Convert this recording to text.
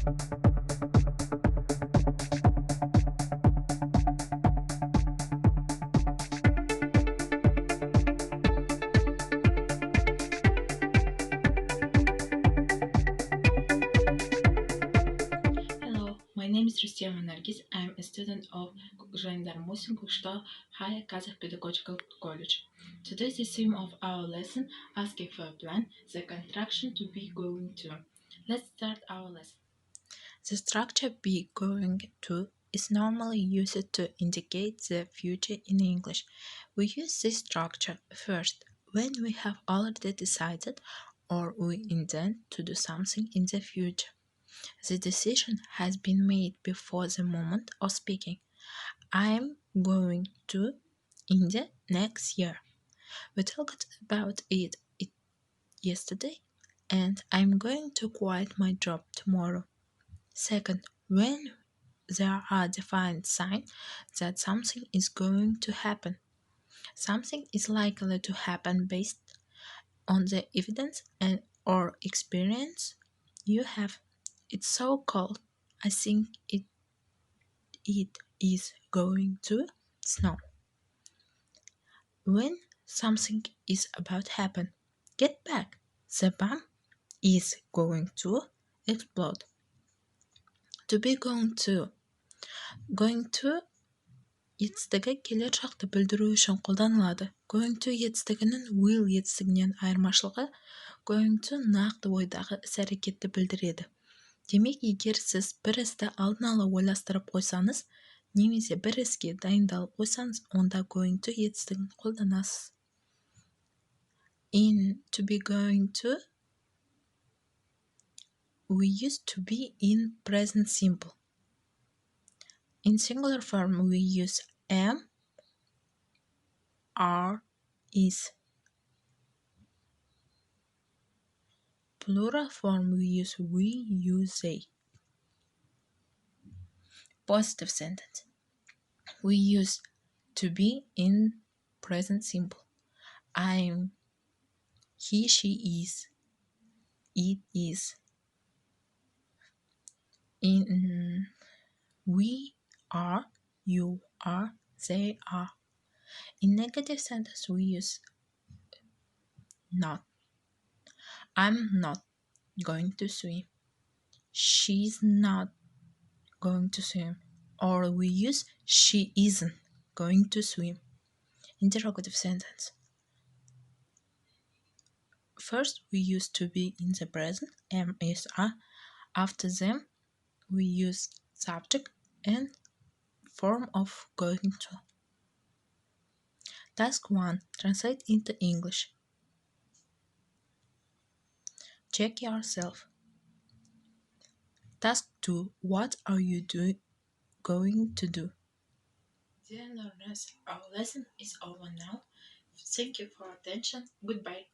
Hello, my name is Rүстемова Наргиz. I am a student of Жандармусин Куштал Higher Kazakh Pedagogical College. Today the theme of our lesson, asking for a plan, the contraction to be going to. Let's start our lesson. The structure be going to is normally used to indicate the future in English. We use this structure first when we have already decided or we intend to do something in the future. The decision has been made before the moment of speaking. I'm going to India next year. We talked about it yesterday, and I'm going to quit my job tomorrow. Second, when there are defined signs that something is going to happen. Something is likely to happen based on the evidence and or experience you have. It's so cold. I think it is going to snow. When something is about to happen, get back. The bomb is going to explode. To be going to етістігі келер шақты білдіру үшін қолданылады. Going to етістігінің will етістігінен айырмашылығы going to нақты ойдағы іс-әрекетті білдіреді. Демек, егер сіз бір істі алдын ала ойластырып қойсаңыз, немесе бір іске дайындалып қойсаңыз, онда going to етістігін қолданасыз. In to be going to, we use to be in present simple. In singular form, we use am, are, is. Plural form, we use we, you, they. Positive sentence. We use to be in present simple. I'm, he, she is, it is. In we are, you are, they are. In negative sentence, we use not. I'm not going to swim. She's not going to swim. Or we use she isn't going to swim. Interrogative sentence. First, we use to be in the present, am, is, are. After them, we use subject and form of going to. Task 1. Translate into English. Check yourself. Task 2. What are you going to do? Dear learners, our lesson is over now. Thank you for attention. Goodbye.